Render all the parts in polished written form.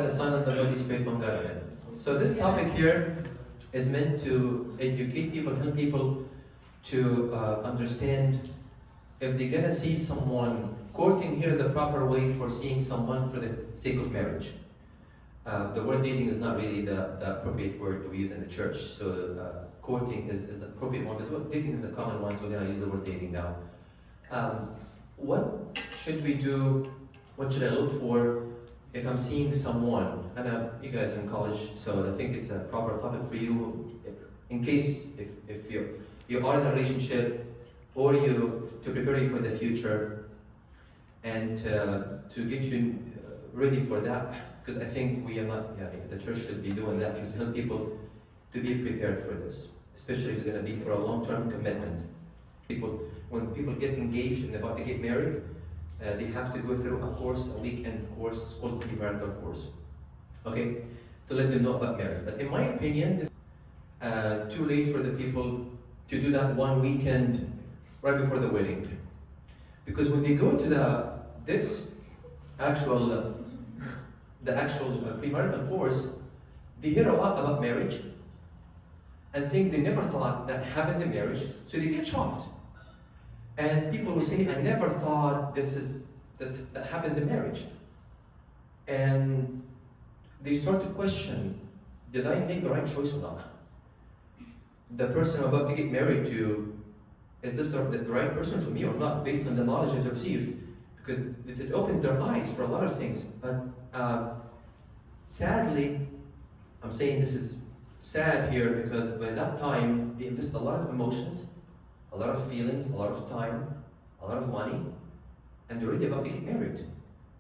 The Son and the Holy Spirit, one God. Amen. So this topic here is meant to educate people, help people to understand if they're gonna see someone. Courting here is the proper way for seeing someone for the sake of marriage. The word dating is not really the appropriate word to use in the church. So courting is the appropriate one, but dating is a common one, so we're gonna use the word dating now. What should we do? What should I look for if I'm seeing someone? And you guys are in college, so I think it's a proper topic for you. In case if you are in a relationship, or to prepare you for the future, and to get you ready for that. Because I think we are not. The church should be doing that to help people to be prepared for this, especially if it's going to be for a long-term commitment. When people get engaged and about to get married, they have to go through a course, a weekend course called premarital course. Okay, to let them know about marriage. But in my opinion, it's too late for the people to do that one weekend right before the wedding, because when they go to the actual premarital course, they hear a lot about marriage and think they never thought that happens in marriage, so they get shocked. And people will say, I never thought that happens in marriage. And they start to question, did I make the right choice or not? The person I'm about to get married to, is this the right person for me or not, based on the knowledge I've received? Because it opens their eyes for a lot of things. But sadly, I'm saying this is sad here because by that time, they invest a lot of emotions, a lot of feelings, a lot of time, a lot of money, and they're already about to get married.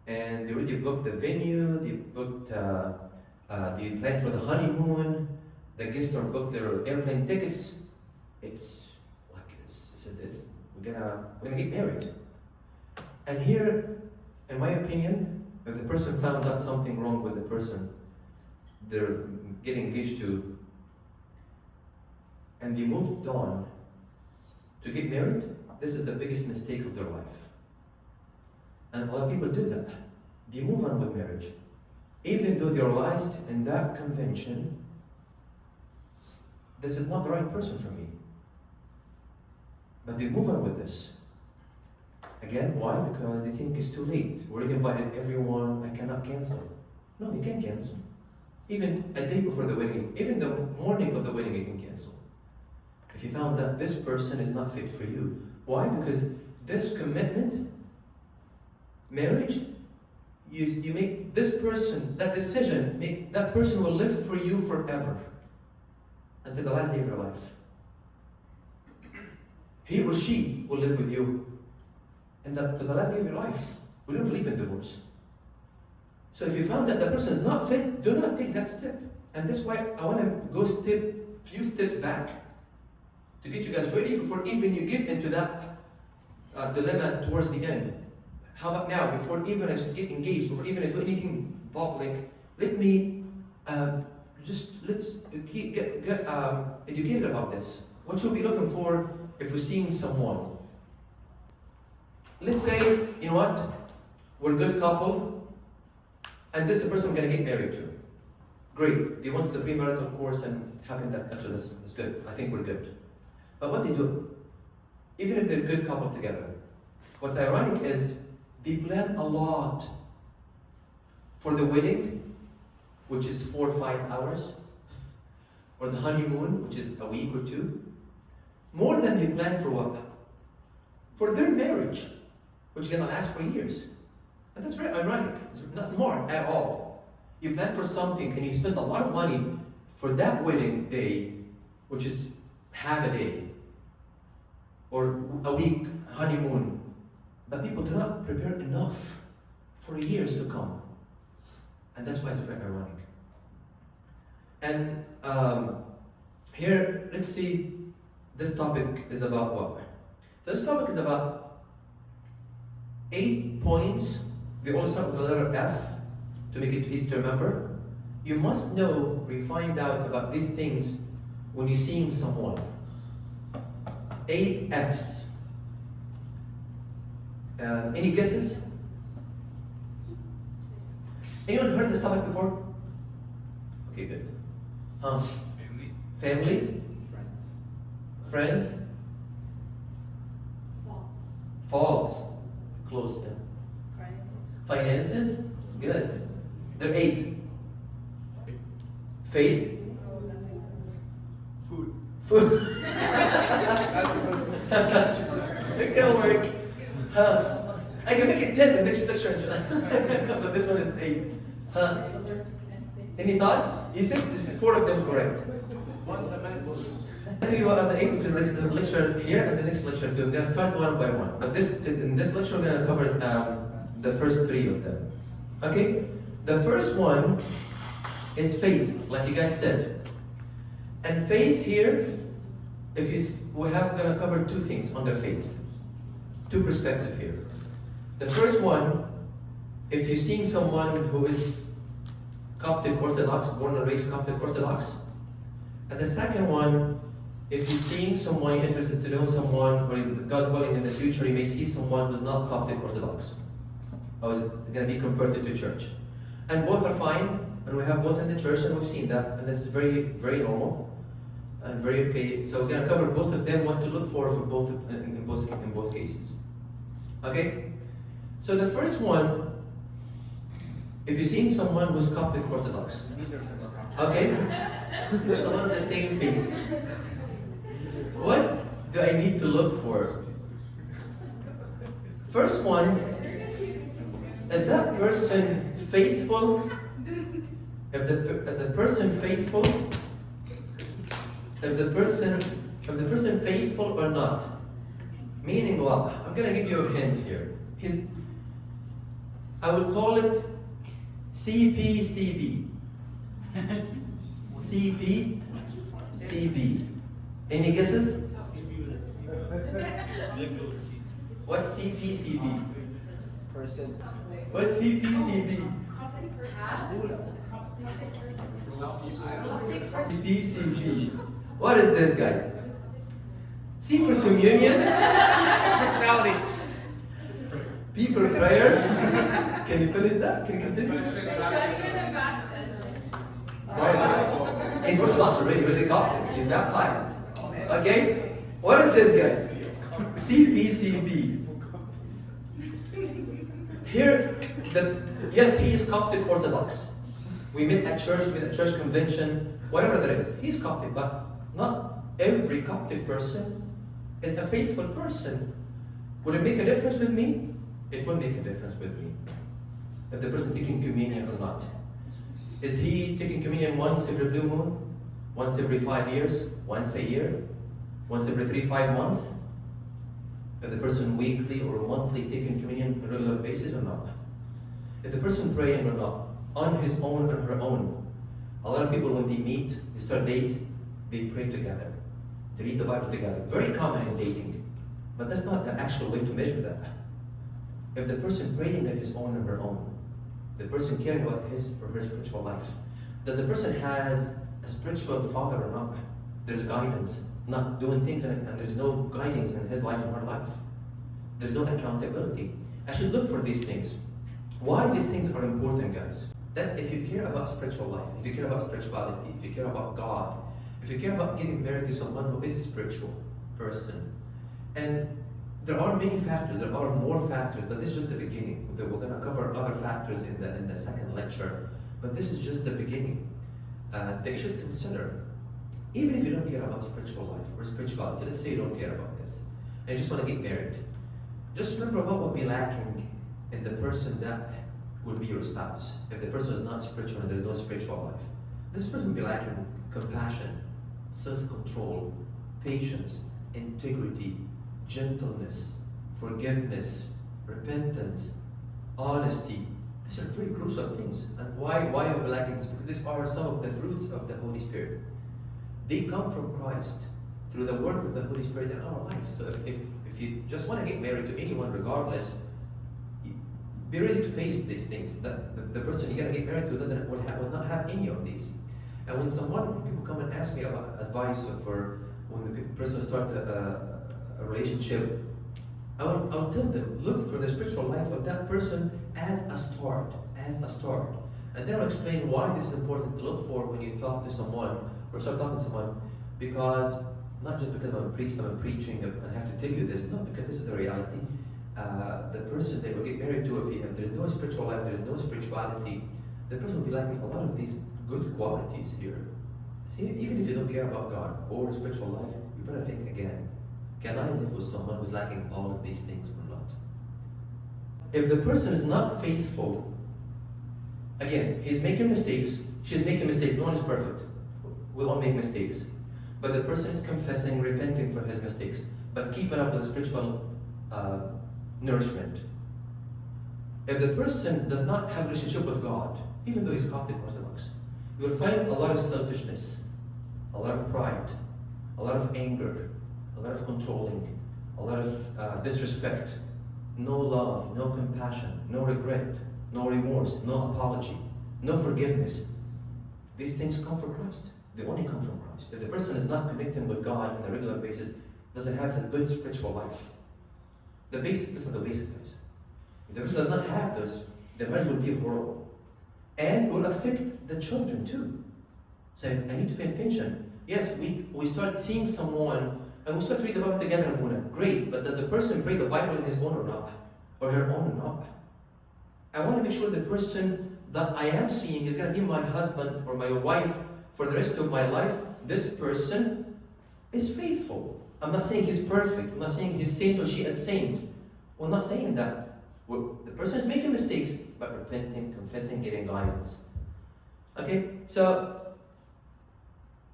And they already booked the venue, they booked, they planned for the honeymoon, the guests are booked their airplane tickets. We're gonna get married. And here, in my opinion, if the person found out something wrong with the person they're getting engaged to, and they moved on to get married, this is the biggest mistake of their life. And a lot of people do that. They move on with marriage. Even though they realized in that convention, this is not the right person for me. But they move on with this. Again, why? Because they think it's too late. We already invited everyone, I cannot cancel. No, you can't cancel. Even a day before the wedding, even the morning of the wedding, you can cancel. If you found that this person is not fit for you. Why? Because this commitment, marriage, you make this person, that decision, that person will live for you forever. Until the last day of your life. He or she will live with you and to the last day of your life. We don't believe in divorce. So if you found that the person is not fit, do not take that step. And that's why I want to go few steps back to get you guys ready before even you get into that dilemma towards the end. How about now, before even I get engaged, before even I do anything public, let's get educated about this. What should we be looking for if we're seeing someone? Let's say, you know what, we're a good couple, and this is the person I'm going to get married to. Great, they went to the premarital course and happened that, actually that's good, I think we're good. But what they do, even if they're a good couple together, what's ironic is they plan a lot for the wedding, which is 4 or 5 hours, or the honeymoon, which is a week or two, more than they plan for what? For their marriage, which is going to last for years. And that's very ironic. It's not smart at all. You plan for something and you spend a lot of money for that wedding day, which is half a day, or a week honeymoon. But people do not prepare enough for years to come. And that's why it's very ironic. And here, let's see, this topic is about what? This topic is about 8 points. We all start with the letter F to make it easy to remember. You must know or you find out about these things when you're seeing someone. 8 F's. Any guesses? Anyone heard this topic before? Okay, good. Family. Family? Friends. Friends? Faults. Close, yeah. Finances? Good. There are 8. Faith? Food. Food. It can work. I can make it 10 the next lecture, but this one is 8. Any thoughts? You said this is 4 of them correct. Fundamental. I'll tell you what are the aims of this lecture here and the next lecture too. I'm going to start one by one. But in this lecture, we're going to cover the first 3 of them. Okay? The first one is faith, like you guys said. And faith here, we're going to cover 2 things under faith. 2 perspectives here. The first one, if you're seeing someone who is Coptic Orthodox, born and raised Coptic Orthodox. And the second one, if you're seeing someone, you're interested to know someone, or God willing in the future, you may see someone who's not Coptic Orthodox, or is going to be converted to church. And both are fine, and we have both in the church, and we've seen that, and that's very, very normal, and very okay. So we're going to cover both of them, what to look for both in both cases. Okay? So the first one, if you're seeing someone who's Coptic Orthodox, okay? Someone of the same faith. What do I need to look for? First one, is that person faithful? If the person faithful, if the person faithful or not? Meaning what? I'm gonna give you a hint here. I would call it CPCB. CPCB. Any guesses? What's CPCB? Person. What's CPCB? CPCB. What is this, guys? C for communion. Personality. P for prayer. Can you finish that? Can you continue? Right. He's Orthodox already. He's a Coptic. He's baptized. Okay? What is this, guys? CPCB. Here, yes, he is Coptic Orthodox. We met at church, with a church convention, whatever there is. He's Coptic, but not every Coptic person is a faithful person. Would it make a difference with me? It will make a difference with me. If the person taking communion or not. Is he taking communion once every blue moon? Once every 5 years? Once a year? Once every 3-5 months? If the person weekly or monthly taking communion on a regular basis or not? If the person praying or not? On his own and her own. A lot of people when they meet, they start dating, they pray together. They read the Bible together. Very common in dating. But that's not the actual way to measure that. If the person praying on his own and her own, the person caring about his or her spiritual life, does the person has a spiritual father or not? There's guidance, not doing things and there's no guidance in his life and her life. There's no accountability. I should look for these things. Why these things are important, guys? That's if you care about spiritual life, if you care about spirituality, if you care about God, if you care about getting married to someone who is a spiritual person. And there are many factors, there are more factors, but this is just the beginning. We're going to cover other factors in the second lecture, but this is just the beginning. They should consider, even if you don't care about spiritual life or spirituality, let's say you don't care about this, and you just want to get married, just remember what will be lacking in the person that will be your spouse. If the person is not spiritual and there's no spiritual life, this person will be lacking compassion, self-control, patience, integrity, gentleness, forgiveness, repentance, honesty. These are very crucial things. And why are we lacking this? Because these are some of the fruits of the Holy Spirit. They come from Christ through the work of the Holy Spirit in our life. So if you just want to get married to anyone regardless, be ready to face these things. That the person you're going to get married to will not have any of these. And when people come and ask me about advice for when the person starts a relationship, I'll tell them, look for the spiritual life of that person as a start. And then I'll explain why this is important to look for when you talk to someone or start talking to someone, because not just because I'm a priest, I'm preaching and I have to tell you this, no, because this is the reality. The person they will get married to, if there's no spiritual life, there's no spirituality, the person will be lacking a lot of these good qualities here. See, even if you don't care about God or spiritual life, you better think again. Can I live with someone who's lacking all of these things or not? If the person is not faithful, again, he's making mistakes, she's making mistakes, no one is perfect. We all make mistakes. But the person is confessing, repenting for his mistakes, but keeping up with spiritual nourishment. If the person does not have a relationship with God, even though he's Coptic Orthodox, you will find a lot of selfishness, a lot of pride, a lot of anger, a lot of controlling, a lot of disrespect, no love, no compassion, no regret, no remorse, no apology, no forgiveness. These things come from Christ. They only come from Christ. If the person is not connecting with God on a regular basis, doesn't have a good spiritual life. These are the basics, guys. If the person does not have this, the marriage will be horrible. And will affect the children too. So I need to pay attention. Yes, we start seeing someone and we start to read the Bible together, Abuna. Great, but does the person pray the Bible in his own or not? Or her own or not? I want to make sure the person that I am seeing is going to be my husband or my wife for the rest of my life. This person is faithful. I'm not saying he's perfect. I'm not saying he's saint or she is saint. We're not saying that. The person is making mistakes, but repenting, confessing, getting guidance. Okay? So,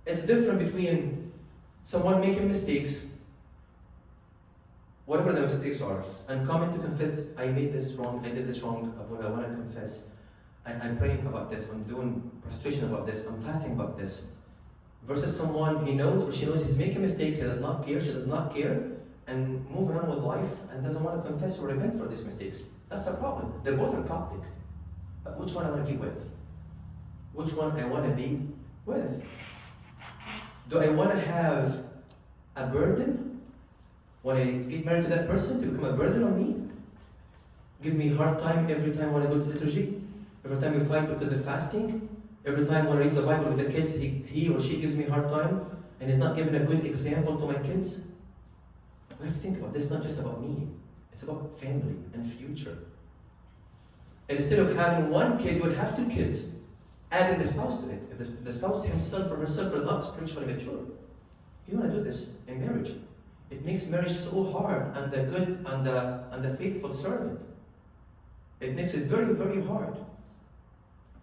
it's different between someone making mistakes, whatever the mistakes are, and coming to confess, I made this wrong, I did this wrong, I want to confess. I'm praying about this, I'm doing prostration about this, I'm fasting about this. Versus someone he knows or she knows he's making mistakes, he does not care, she does not care, and moving on with life and doesn't want to confess or repent for these mistakes. That's a problem. They both are Coptic. But which one I want to be with? Which one I want to be with? Do I want to have a burden when I get married to that person to become a burden on me? Give me a hard time every time when I go to liturgy? Every time we fight because of fasting? Every time when I read the Bible with the kids, he or she gives me a hard time and is not giving a good example to my kids? We have to think about this, not just about me. It's about family and future. And instead of having one kid, you would have two kids. Adding the spouse to it. If the spouse himself or herself are not spiritually mature, you want to do this in marriage. It makes marriage so hard on the good and the faithful servant. It makes it very, very hard.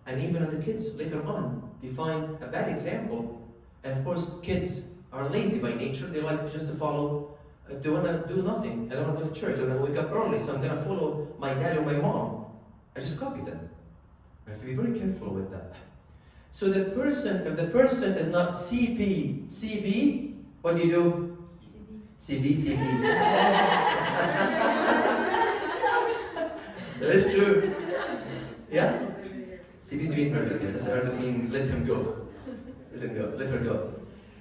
And even on the kids later on, they find a bad example. And of course, kids are lazy by nature. They like just to follow. They want to do nothing. I don't want to go to church. I want to wake up early, so I'm going to follow my dad or my mom. I just copy them. We have to be very careful with that. So if the person is not CB, what do you do? CB. That is true. Yeah? CB, that's Arabic mean let him go. Let her go.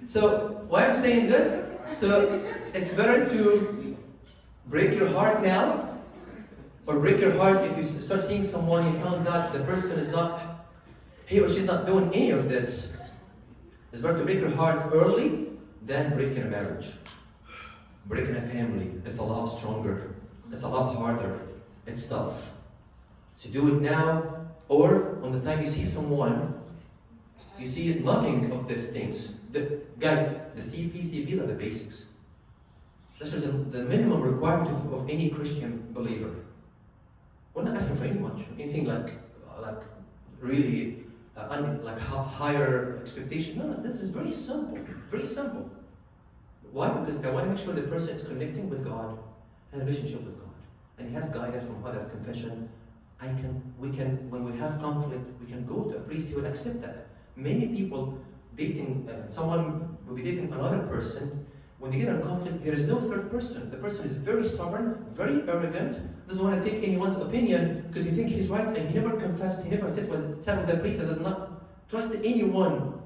So why I'm saying this? So it's better to break your heart now, or break your heart if you start seeing someone you found out the person is not, he or she's not doing any of this. It's better to break your heart early than breaking a marriage. Breaking a family, it's a lot stronger. It's a lot harder. It's tough. So do it now, or when the time you see someone, you see nothing of these things. Guys, the CB are the basics. This is the minimum requirement of any Christian believer. We're not asking for anything like really like higher expectation. No, this is very simple, very simple. Why? Because I want to make sure the person is connecting with God, has a relationship with God, and he has guidance from Father of confession. When we have conflict, we can go to a priest. He will accept that. Many people dating someone will be dating another person. When they get in conflict, there is no third person. The person is very stubborn, very arrogant, doesn't want to take anyone's opinion because he thinks he's right, and he never confessed, he never sat with a priest, and does not trust anyone.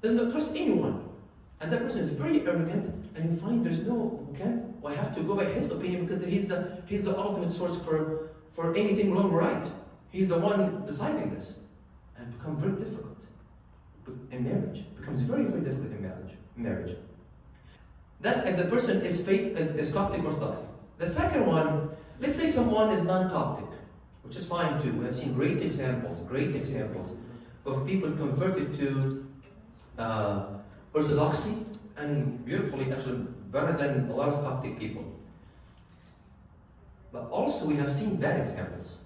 Does not trust anyone. And that person is very arrogant, and you find there's no, I have to go by his opinion because he's the ultimate source for anything wrong or right. He's the one deciding this. And it becomes very difficult in marriage. It becomes very, very difficult in marriage. That's if the person is Coptic Orthodox. The second one, let's say someone is non-Coptic, which is fine too. We have seen great examples of people converted to Orthodoxy, and beautifully, actually better than a lot of Coptic people. But also we have seen bad examples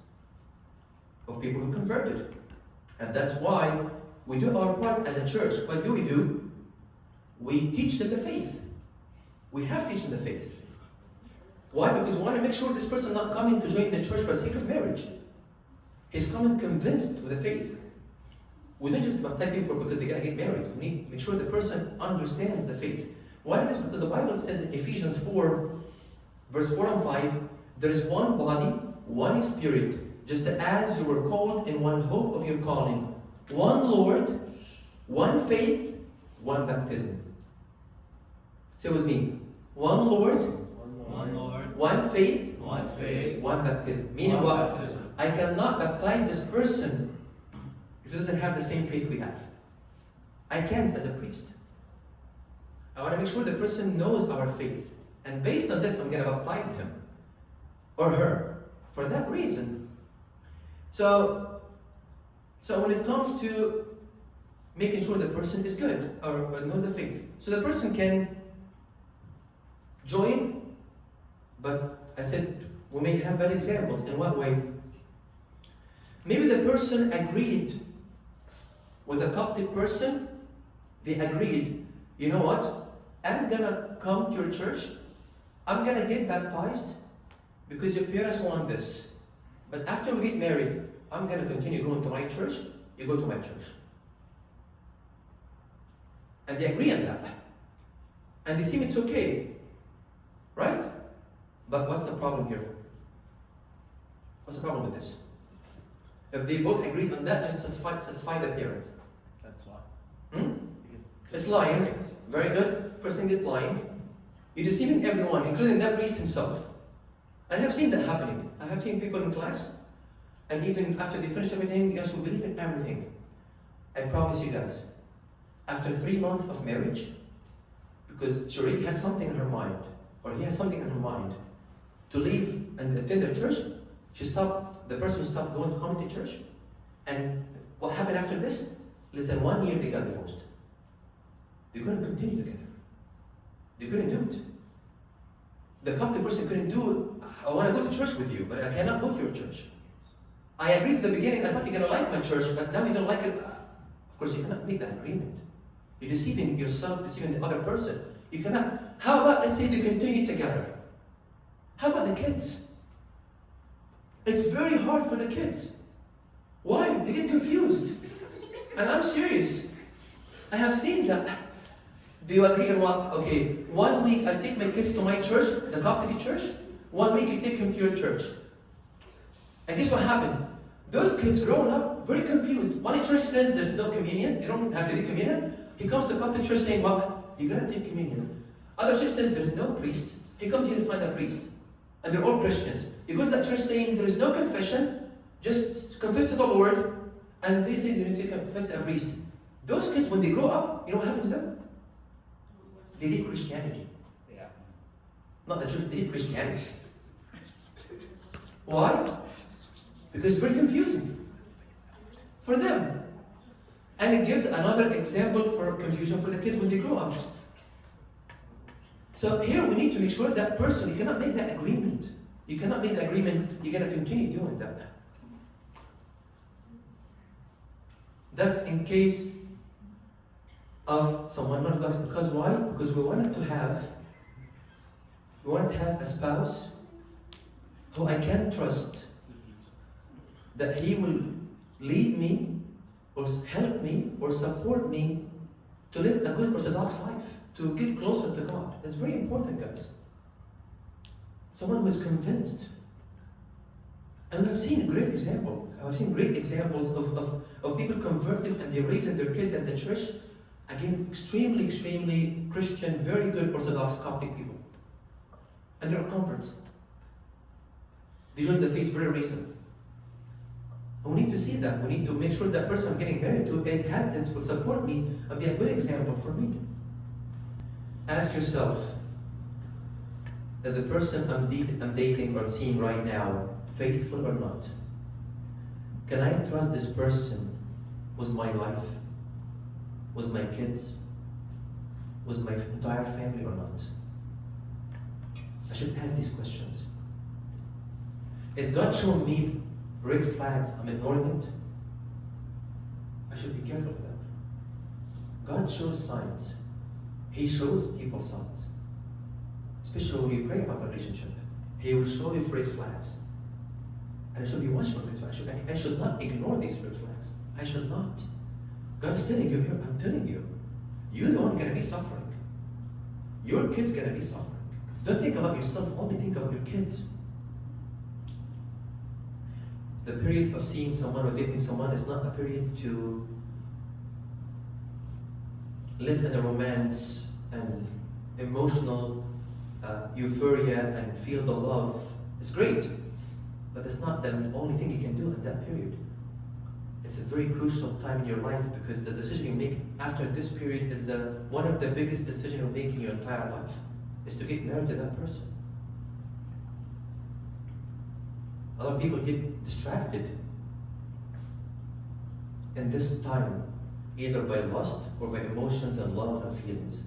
of people who converted. And that's why we do our part as a church. What do? We teach them the faith. We have to teach them the faith. Why? Because we want to make sure this person is not coming to join the church for the sake of marriage. He's coming convinced with the faith. We don't just baptize people because they're going to get married. We need to make sure the person understands the faith. Why this? Because the Bible says in Ephesians 4, verse 4 and 5, there is one body, one spirit, just as you were called in one hope of your calling, one Lord, one faith, one baptism. Say with me. One Lord, one faith, one baptism. Meaning what? Baptism. I cannot baptize this person if he doesn't have the same faith we have. I can't as a priest. I want to make sure the person knows our faith. And based on this, I'm going to baptize him or her for that reason. So when it comes to making sure the person is good or knows the faith, so the person can join, but I said we may have bad examples. In what way? Maybe the person agreed with a Coptic person. They agreed, you know what? I'm gonna come to your church. I'm gonna get baptized because your parents want this. But after we get married, I'm gonna continue going to my church. You go to my church. And they agree on that. And they seem it's okay. Right? But what's the problem here? What's the problem with this? If they both agreed on that, just satisfy the parent. That's why. It's lying. Very good. First thing is lying. You're deceiving everyone, including that priest himself. And I have seen that happening. I have seen people in class, and even after they finish everything, yes, we believe in everything. I promise you guys, after 3 months of marriage, because she already had something in her mind, or he has something in her mind, to leave and attend the church, the person stopped coming to church. And what happened after this? Less than 1 year they got divorced. They couldn't continue together. They couldn't do it. The Coptic person couldn't do it. I want to go to church with you, but I cannot go to your church. I agreed at the beginning, I thought you're going to like my church, but now you don't like it. Of course, you cannot make that agreement. You're deceiving yourself, deceiving the other person. You cannot. How about, let's say they continue together? How about the kids? It's very hard for the kids. Why? They get confused. And I'm serious. I have seen that. Do you agree on what? Okay, 1 week I take my kids to my church, the Coptic church. 1 week you take him to your church. And guess what happened? Those kids growing up very confused. One church says there's no communion, you don't have to take communion. He comes to the Coptic church saying, well, you gotta take communion. Other church says there's no priest. He comes here to find a priest. And they're all Christians. You go to that church saying there is no confession, just confess to the Lord, and they say they need to confess to a priest. Those kids, when they grow up, you know what happens to them? They leave Christianity. Yeah. Not the church, they leave Christianity. Why? Because it's very confusing for them. And it gives another example for confusion for the kids when they grow up. So here we need to make sure that person, you cannot make that agreement. You cannot make the agreement, you're going to continue doing that. That's in case of someone not Orthodox. Because why? Because we wanted to have a spouse who I can trust that he will lead me or help me or support me to live a good Orthodox life, to get closer to God. It's very important, guys. Someone who is convinced. And I've seen a great example. I've seen great examples of people converted and they're raising their kids at the church. Again, extremely, extremely Christian, very good Orthodox Coptic people. And they're converts. They joined the faith very recently. And we need to see that. We need to make sure that person I'm getting married to has this, will support me and be a good example for me. Ask yourself, is the person I'm dating or I'm seeing right now faithful or not? Can I trust this person with my life, with my kids, with my entire family or not? I should ask these questions. Is God showing me red flags I'm ignoring it? I should be careful for that. God shows signs. He shows people signs. Especially when you pray about the relationship. He will show you red flags. And I should be watchful for red flags. I should not ignore these red flags. I should not. God is telling you here, I'm telling you, you're the one going to be suffering. Your kid's going to be suffering. Don't think about yourself, only think about your kids. The period of seeing someone or dating someone is not a period to live in a romance and emotional euphoria and feel the love. It's great, but it's not the only thing you can do in that period. It's a very crucial time in your life because the decision you make after this period is one of the biggest decisions you make in your entire life, is to get married to that person. A lot of people get distracted in this time, either by lust or by emotions and love and feelings.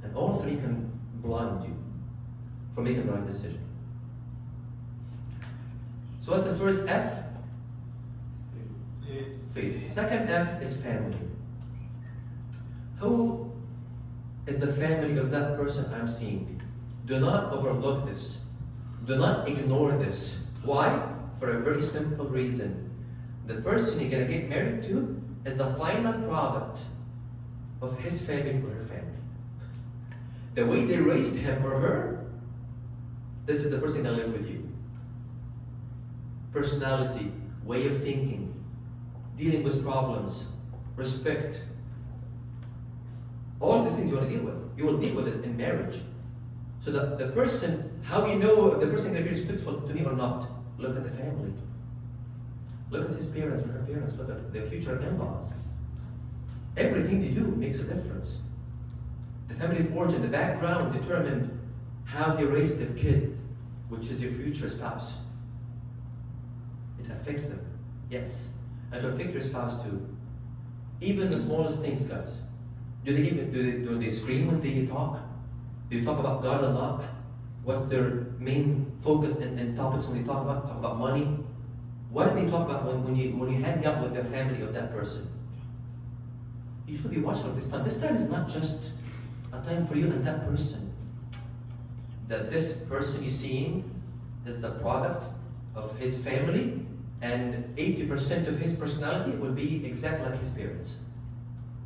And all three can blind you from making the right decision. So what's the first F? Faith. Second F is family. Who is the family of that person I'm seeing? Do not overlook this. Do not ignore this. Why? For a very simple reason. The person you're going to get married to is the final product of his family or her family. The way they raised him or her, this is the person going to live with you. Personality, way of thinking, dealing with problems, respect. All these things you want to deal with. You will deal with it in marriage. So the person, how you know if the person is going to be respectful to me or not? Look at the family. Look at his parents and her parents. Look at their future in-laws. Everything they do makes a difference. The family of origin, the background determined how they raise their kid, which is your future spouse. It affects them, yes. And it affects your spouse too. Even the smallest things, guys. Do they scream when they talk? Do you talk about God a lot? What's their main focus and topics when they talk about? Talk about money. What do they talk about when you hang out with the family of that person? You should be watchful of this time. This time is not just a time for you and that person. That this person you're seeing is the product of his family, and 80% of his personality will be exactly like his parents.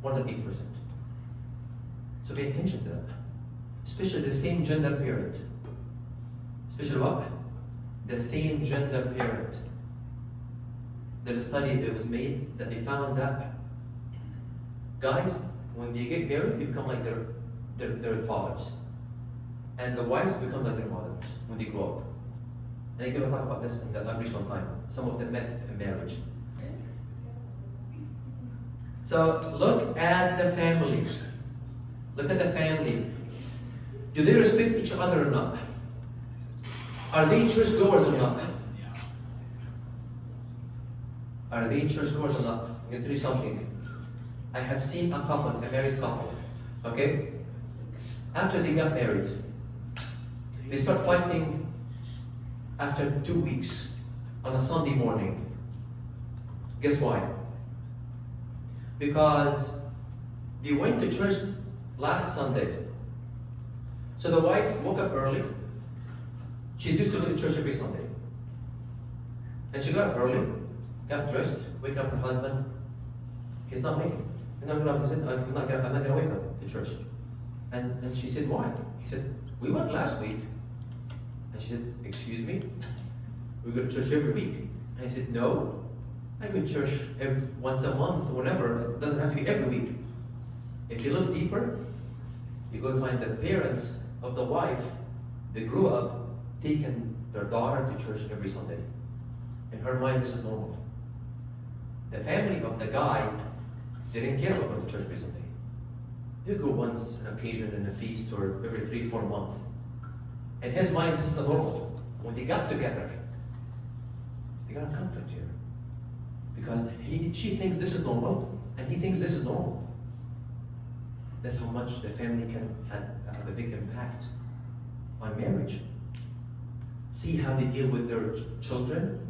More than 80%. So pay attention to that. Especially the same gender parent. Especially what? The same gender parent. There's a study that was made that they found that guys, when they get married, they become like their fathers. And the wives become like their mothers when they grow up. And I'm going to talk about this in the original time. Some of the myth in marriage. So look at the family. Look at the family. Do they respect each other or not? Are they churchgoers or not? Are they churchgoers or not? I'm going to tell you something. I have seen a couple, a married couple, okay? After they got married, they start fighting after 2 weeks on a Sunday morning. Guess why? Because they went to church last Sunday. So the wife woke up early. She's used to go to church every Sunday. And she got up early, got dressed, waking up her husband. He's not making it. And he said, I'm not gonna wake up to church. And she said, why? He said, we went last week. And she said, excuse me? We go to church every week. And he said, no, I go to church once a month, whenever. It doesn't have to be every week. If you look deeper, you go find the parents of the wife, they grew up taking their daughter to church every Sunday. In her mind, this is normal. The family of the guy didn't care about going to church recently. They go once an occasion in a feast or every 3-4 months. In his mind, this is the normal. When they got together, they got a conflict here. Because she thinks this is normal, and he thinks this is normal. That's how much the family can have a big impact on marriage. See how they deal with their children,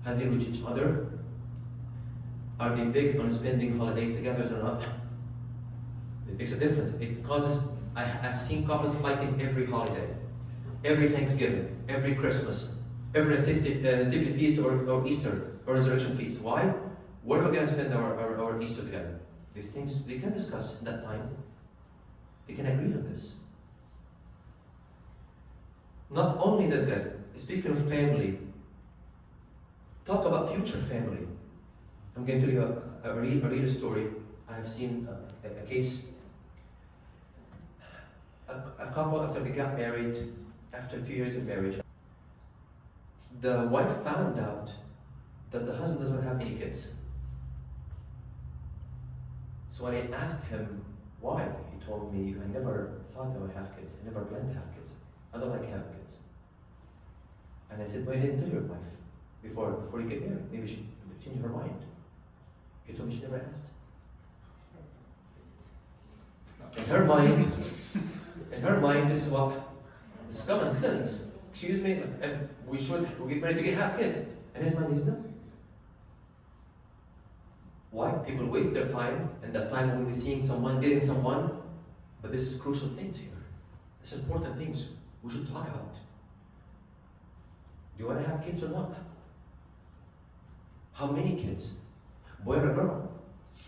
how they deal with each other. Are they big on spending holidays together or not? It makes a difference. It causes, I've seen couples fighting every holiday, every Thanksgiving, every Christmas, every nativity feast or Easter or resurrection feast. Why? Where are we going to spend our Easter together? These things they can discuss in that time. They can agree on this. Not only this, guys, speaking of family, talk about future family. I'm going to tell you read a story. I have seen a case. A couple, after they got married, after 2 years of marriage, the wife found out that the husband doesn't have any kids. So when I asked him why, he told me, I never thought I would have kids. I never planned to have kids. I don't like having kids. And I said, why didn't tell your wife before you get married? Maybe she changed her mind. He told me she never asked. In her mind, this is common sense. Excuse me, if we get married to have kids. And his mind is no. Why? People waste their time, and that time when they're seeing someone, dating someone, but this is crucial things here. It's important things we should talk about. Do you want to have kids or not? How many kids? Boy or girl?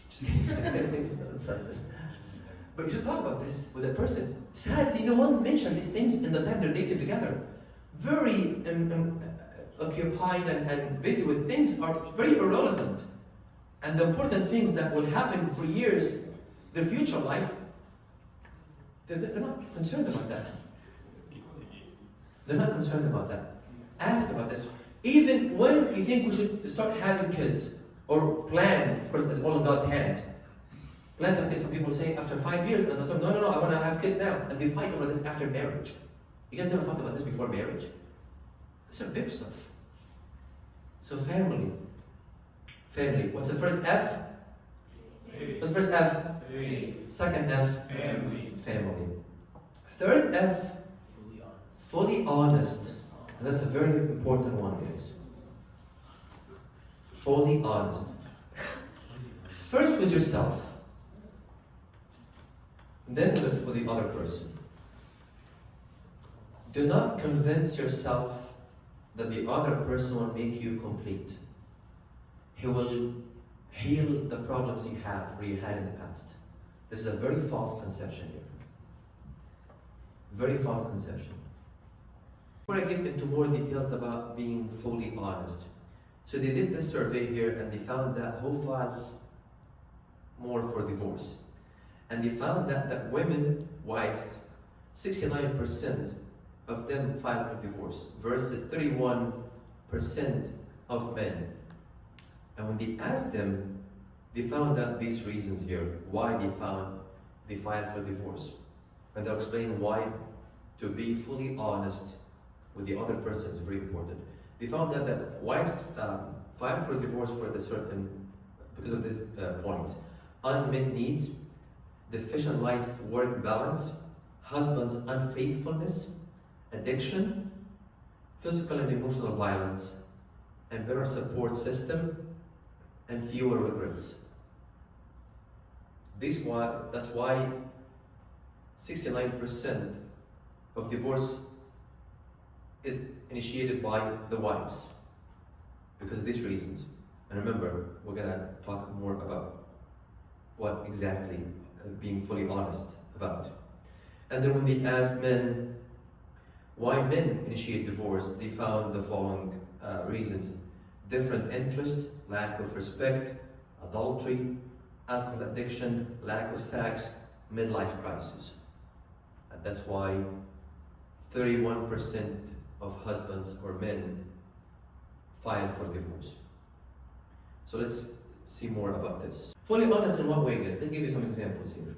Just kidding. But you should talk about this with a person. Sadly, no one mentioned these things in the time they're dating together. Very occupied and busy with things are very irrelevant. And the important things that will happen for years, their future life, they're not concerned about that. They're not concerned about that. Ask about this. Even when you think we should start having kids, or plan, of course, it's all in God's hand. Plan to have kids, some people say after 5 years, and I thought, no, I want to have kids now. And they fight over this after marriage. You guys never talked about this before marriage? These are big stuff. So family. Family. What's the first F? Faith. What's the first F? Faith. Second F? Family. Family. Third F? Fully honest. And that's a very important one, guys. Fully honest. First with yourself. Then with the other person. Do not convince yourself that the other person will make you complete. He will heal the problems you have or you had in the past. This is a very false conception here. Very false conception. Before I get into more details about being fully honest. So they did this survey here and they found that who files more for divorce. And they found that women, wives, 69% of them file for divorce versus 31% of men. And when they asked them, they found out these reasons here, why they filed for divorce. And they'll explain why to be fully honest with the other person is very important. They found out that wives file for divorce for because of this points. Unmet needs, deficient life-work balance, husband's unfaithfulness, addiction, physical and emotional violence, and better support system, and fewer regrets. That's why 69% of divorce is initiated by the wives because of these reasons. And remember, we're gonna talk more about what exactly being fully honest about. And then when they asked men why men initiate divorce, they found the following reasons: different interest, lack of respect, adultery, alcohol addiction, lack of sex, midlife crisis. And that's why 31% of husbands or men file for divorce. So let's see more about this. Fully honest in what way, guys? Let me give you some examples here.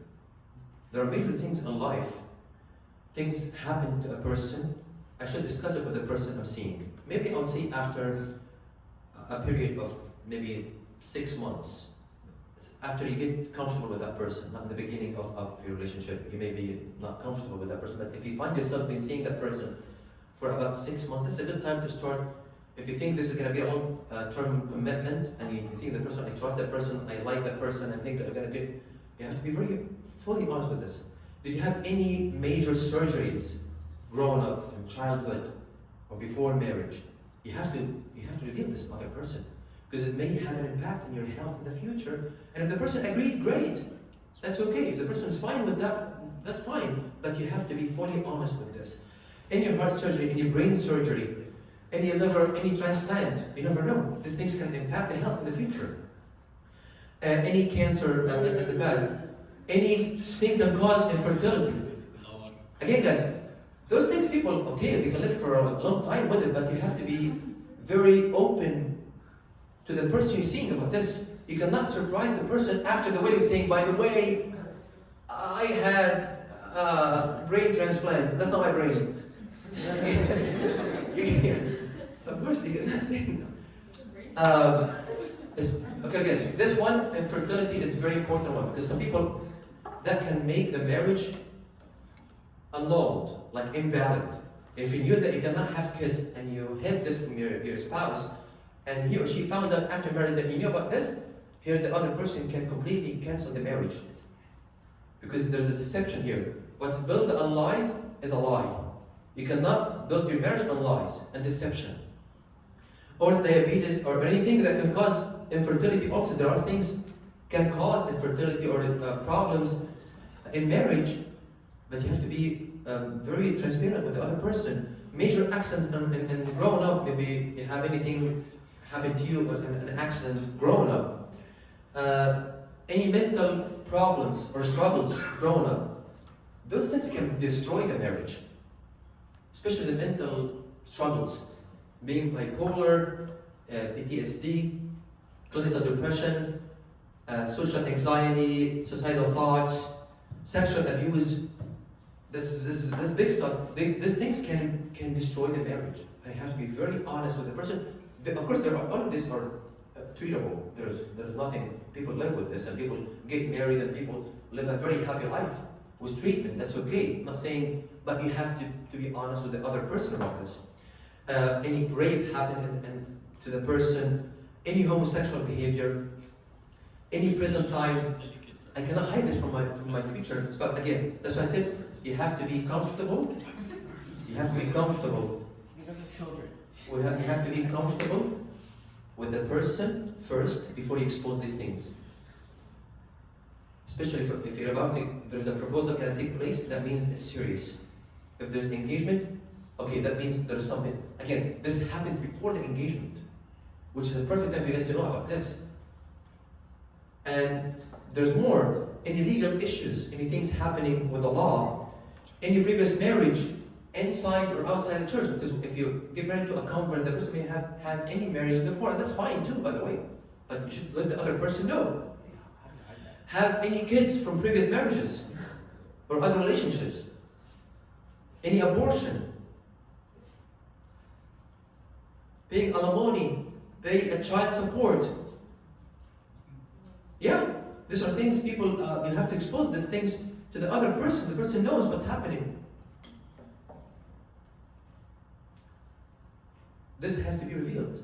There are major things in life. Things happen to a person. I should discuss it with the person I'm seeing. Maybe I would say after a period of maybe 6 months. After you get comfortable with that person, not in the beginning of your relationship. You may be not comfortable with that person, but if you find yourself been seeing that person for about 6 months, it's a good time to start. If you think this is going to be a long-term commitment, and you think the person, I trust that person, I like that person, I think they're going to get, you have to be very fully honest with this. Did you have any major surgeries growing up in childhood or before marriage? You have to reveal this to other person, because it may have an impact on your health in the future. And if the person agreed, great, that's okay. If the person is fine with that, that's fine. But you have to be fully honest with this. Any heart surgery, any brain surgery, any liver, any transplant, you never know. These things can impact the health in the future. Any cancer in the past, anything can cause infertility. Again, guys, those things people, okay, they can live for a long time with it, but you have to be very open to the person you're seeing about this. You cannot surprise the person after the wedding saying, by the way, I had brain transplant. That's not my brain. Of course, you cannot say no. Okay, guys, this one, infertility, is a very important one, because some people, that can make the marriage annulled, like invalid. If you knew that you cannot have kids and you hid this from your spouse, and he or she found out after marriage that you knew about this, here the other person can completely cancel the marriage. Because there's a deception here. What's built on lies is a lie. You cannot build your marriage on lies and deception. Or diabetes, or anything that can cause infertility. Also, there are things can cause infertility or problems in marriage, but you have to be very transparent with the other person. Major accidents and growing up, maybe you have anything happen to you in an accident growing up. Any mental problems or struggles growing up, those things can destroy the marriage. Especially the mental struggles, being bipolar, PTSD, clinical depression, social anxiety, suicidal thoughts, sexual abuse. This big stuff. These things can destroy the marriage. And you have to be very honest with the person. Of course, all of these are treatable. There's nothing. People live with this, and people get married, and people live a very happy life with treatment. That's okay. I'm not saying, but you have to be honest with the other person about this. Any rape happened and to the person, any homosexual behavior, any prison time. I cannot hide this from my future spouse. Again, that's why I said you have to be comfortable. You have to be comfortable. Because of children. You have to be comfortable with the person first before you expose these things. Especially if you're about to, there's a proposal can take place, that means it's serious. If there's engagement, okay, that means there's something. Again, this happens before the engagement, which is a perfect time for you guys to know about this. And there's more. Any legal issues, any things happening with the law, any previous marriage, inside or outside the church. Because if you get married to a convert, the person may have any marriages before, and that's fine too, by the way. But you should let the other person know. Have any kids from previous marriages or other relationships? Any abortion? Paying alimony, pay a child support. Yeah, these are things people, you have to expose these things to the other person. The person knows what's happening. This has to be revealed.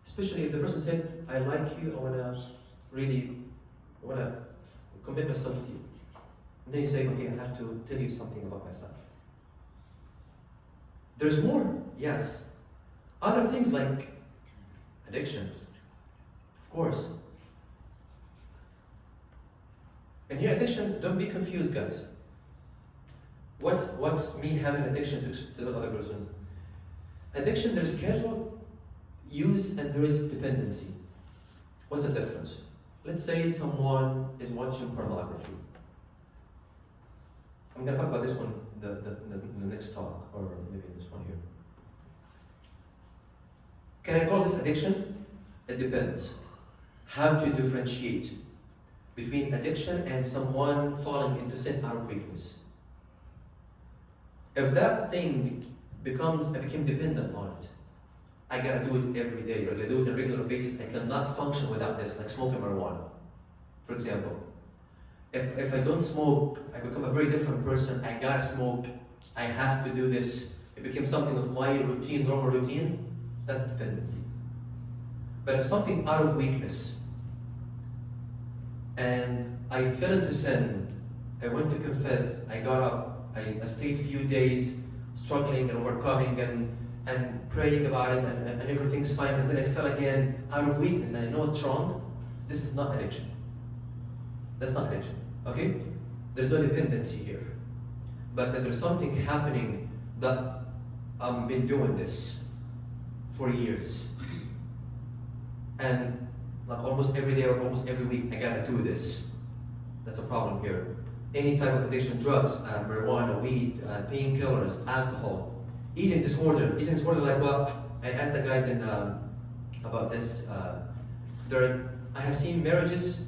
Especially if the person said, I like you, I want to commit myself to you. And then you say, okay, I have to tell you something about myself. There's more, yes. Other things like addiction, of course. And your addiction, don't be confused, guys. What's me having addiction to the other person? Addiction, there's casual use and there is dependency. What's the difference? Let's say someone is watching pornography. I'm going to talk about this one the next talk, or maybe this one here. Can I call this addiction? It depends. how to differentiate between addiction and someone falling into sin out of weakness. If that thing I became dependent on it, I gotta do it every day, or I gotta do it on a regular basis, I cannot function without this, like smoking marijuana, for example. If I don't smoke, I become a very different person, I gotta smoke, I have to do this. It became something of my routine, normal routine, that's dependency. But if something out of weakness, and I fell into sin, I went to confess, I got up, I stayed a few days struggling and overcoming and praying about it and everything's fine, and then I fell again out of weakness and I know it's wrong, this is not addiction. That's not addiction, okay? There's no dependency here. But if there's something happening that I've been doing this for years, and like almost every day or almost every week I gotta do this, that's a problem here. Any type of addiction, drugs, marijuana, weed, painkillers, alcohol, eating disorder like what? I asked the guys about this. I have seen marriages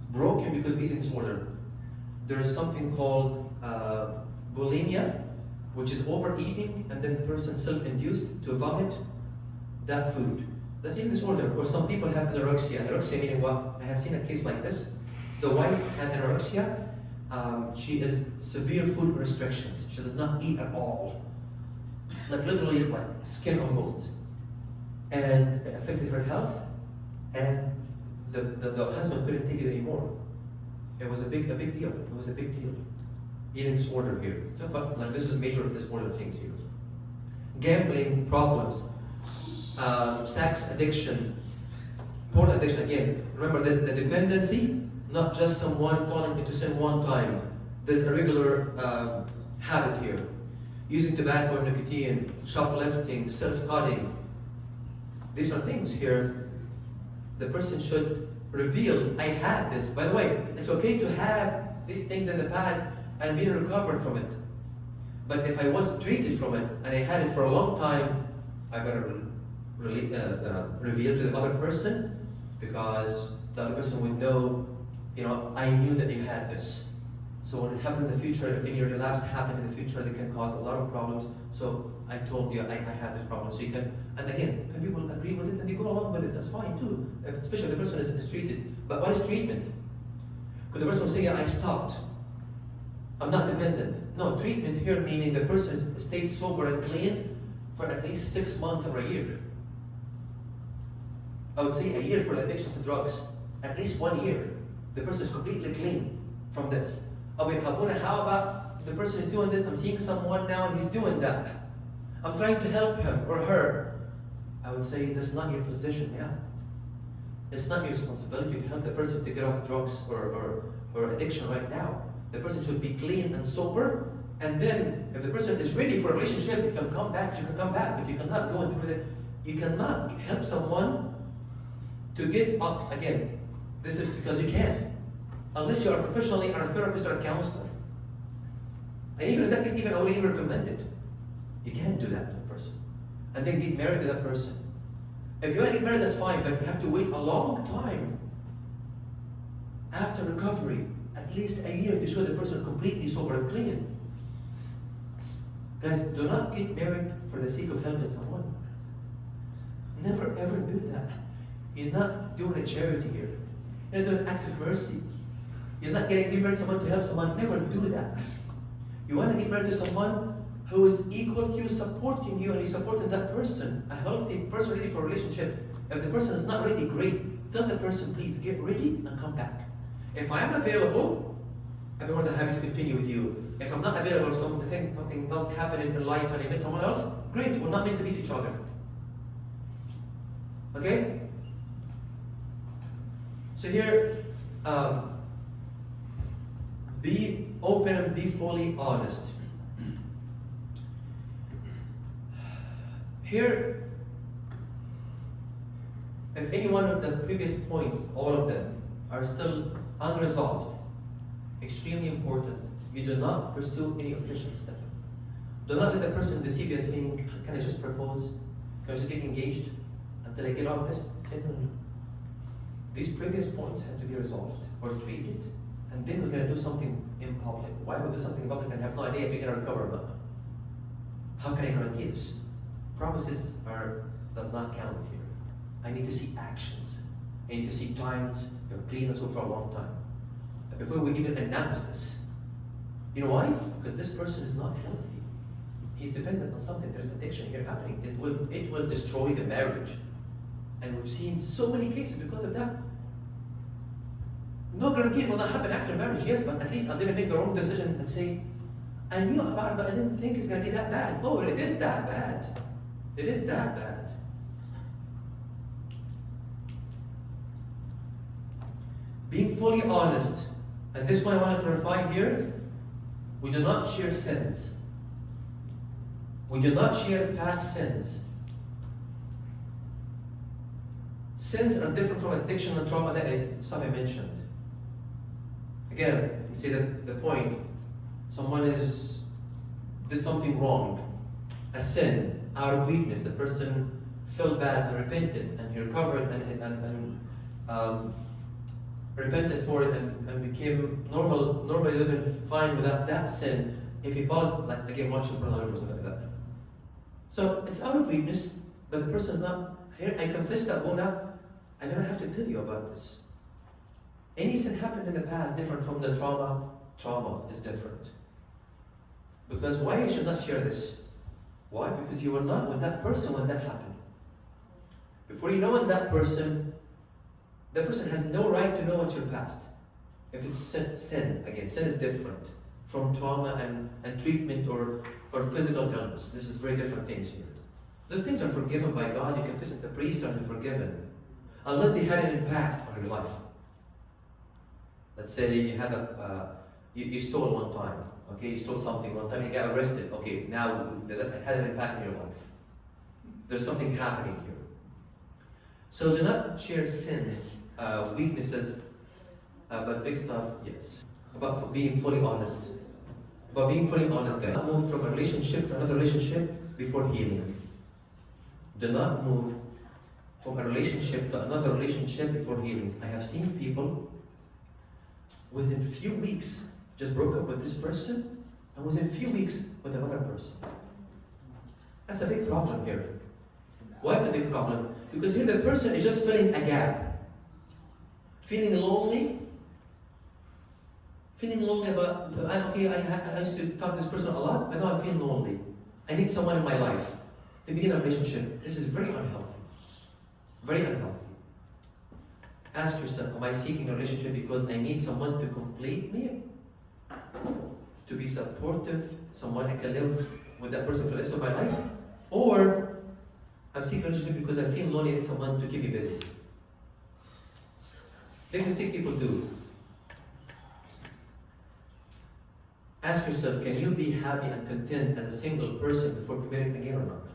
broken because of eating disorder. There is something called bulimia, which is overeating and then the person self-induced to vomit that food. That's eating disorder. Or some people have anorexia. Anorexia meaning what? I have seen a case like this. The wife had anorexia. She has severe food restrictions. She does not eat at all. Like literally like skin on bones. And it affected her health. And the husband couldn't take it anymore. It was a big deal. It was a big deal. Eating disorder here. So, but like this is major disorder things here. Gambling problems, sex addiction, porn addiction again. Remember this, the dependency, not just someone falling into sin one time. There's a regular habit here. Using tobacco, nicotine, shoplifting, self-cutting. These are things here the person should reveal, I had this. By the way, it's okay to have these things in the past and be recovered from it. But if I was treated from it and I had it for a long time, I better reveal to the other person, because the other person would know, I knew that you had this. So when it happens in the future, if any relapse happen in the future, they can cause a lot of problems. So I told you I have this problem. So you can, and again, when people agree with it and they go along with it, that's fine too. Especially if the person is treated. But what is treatment? Because the person will say, yeah, I stopped. I'm not dependent. No, treatment here meaning the person stayed sober and clean for at least 6 months or a year. I would say a year for addiction to drugs. At least 1 year. The person is completely clean from this. Okay, Habuna, how about if the person is doing this, I'm seeing someone now and he's doing that. I'm trying to help him or her. I would say that's not your position now. It's not your responsibility to help the person to get off drugs or addiction right now. The person should be clean and sober, and then if the person is ready for a relationship, you can come back, you can come back, but you cannot go through it. You cannot help someone to get up again. This is because you can't. Unless you are professionally or a therapist or a counselor. And even in that case, I would even recommend it. You can't do that to a person. And then get married to that person. If you want to get married, that's fine, but you have to wait a long time after recovery, at least a year, to show the person completely sober and clean. Guys, do not get married for the sake of helping someone. Never ever do that. You're not doing a charity here. You're doing an act of mercy. You're not getting married to someone to help someone. Never do that. You want to get married to someone who is equal to you, supporting you, and you're supporting that person. A healthy person ready for a relationship. If the person is not ready, great. Tell the person, please get ready and come back. If I'm available, I'll be more than happy to continue with you. If I'm not available, if something else happened in life and I met someone else, great. We're not meant to meet each other. Okay? So here, be open and be fully honest. Here, if any one of the previous points, all of them, are still unresolved, extremely important, you do not pursue any official step. Do not let the person deceive you and saying, can I just propose? Can I just get engaged until I get off this? Say, no. these previous points have to be resolved or treated, and then we're going to do something in public. Why would we do something in public and have no idea if you're going to recover or not? How can I guarantee this? Promises does not count here. I need to see actions. I need to see times you're clean and so for a long time. And before we even announce this. You know why? Because this person is not healthy. He's dependent on something. There's addiction here happening. It will destroy the marriage. And we've seen so many cases because of that. No guarantee it will not happen after marriage, yes, but at least I'm going to make the wrong decision and say, I knew about it, but I didn't think it's going to be that bad. Oh, it is that bad. It is that bad. Being fully honest, and this one I want to clarify here, we do not share sins. We do not share past sins. Sins are different from addiction and trauma, that stuff I mentioned. Again, let me say the point. Someone did something wrong, a sin, out of weakness. The person felt bad and repented, and he recovered and repented for it and became normally living fine without that sin. If he falls, like again, watching pornography or something like that. So it's out of weakness, but the person is not here. I confess that, I don't have to tell you about this. Any sin happened in the past different from the trauma. Trauma is different. Because why I should not share this? Why? Because you were not with that person when that happened. Before you know that person has no right to know what's your past. If it's sin, again, sin is different from trauma and treatment or physical illness. This is very different things here. Those things are forgiven by God. You can visit the priest and you're forgiven. Unless they had an impact on your life. Let's say you had you stole one time. Okay, you stole something one time, you got arrested. Okay, now it had an impact on your life. There's something happening here. So do not share sins, weaknesses, but big stuff, yes. About being fully honest. About being fully honest, guys. Do not move from a relationship to another relationship before healing. Do not move from a relationship to another relationship before healing. I have seen people within a few weeks just broke up with this person, and within a few weeks with another person. That's a big problem here. Why is it a big problem? Because here the person is just filling a gap. Feeling lonely about, I used to talk to this person a lot, but now I feel lonely. I need someone in my life. They begin a relationship. This is very unhealthy. Very unhealthy. Ask yourself, am I seeking a relationship because I need someone to complete me? To be supportive, someone I can live with that person for the rest of my life? Or I'm seeking a relationship because I feel lonely and need someone to keep me busy. Big mistake people do. Ask yourself, can you be happy and content as a single person before committing again or not?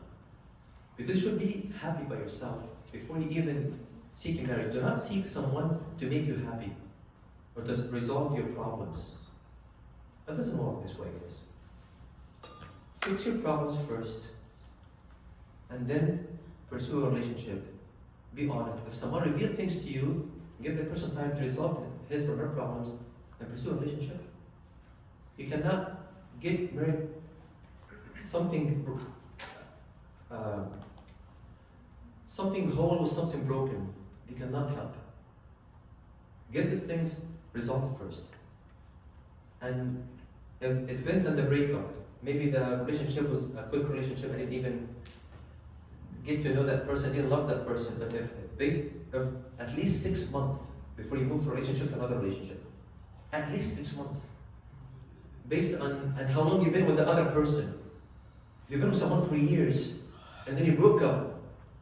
Because you should be happy by yourself before you even seek a marriage. Do not seek someone to make you happy or to resolve your problems. That doesn't work this way, guys. Fix your problems first and then pursue a relationship. Be honest. If someone reveals things to you, give the person time to resolve his or her problems and pursue a relationship. You cannot get married something whole with something broken. They cannot help. Get these things resolved first. And it depends on the breakup. Maybe the relationship was a quick relationship. I didn't even get to know that person, didn't love that person. But if at least 6 months before you move from relationship to another relationship. At least 6 months. Based on how long you've been with the other person. If you've been with someone for years and then you broke up,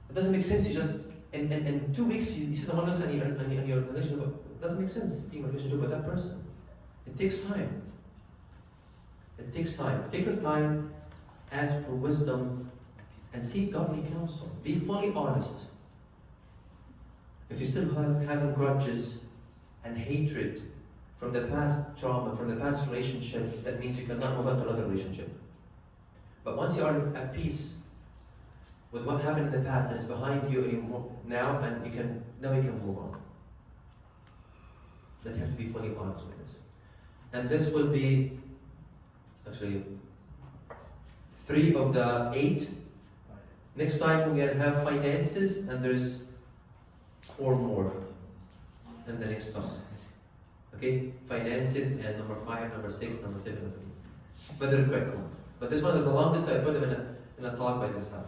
it doesn't make sense. You just in 2 weeks you see someone else and your relationship. It doesn't make sense being in a relationship with that person. It takes time. It takes time. Take your time, ask for wisdom, and seek godly counsel. Be fully honest. If you still having grudges and hatred from the past trauma, from the past relationship, that means you cannot move on to another relationship. But once you are at peace with what happened in the past and it's behind you anymore now, and you can move on. that you have to be fully honest with this. And this will be actually 3 of the 8. Next time we're gonna have finances, and there's 4 more in the next talk. Okay, finances and number 5, number 6, number 7, number 8. But they're quick ones. But this one is the longest, so I put them in a talk by themselves.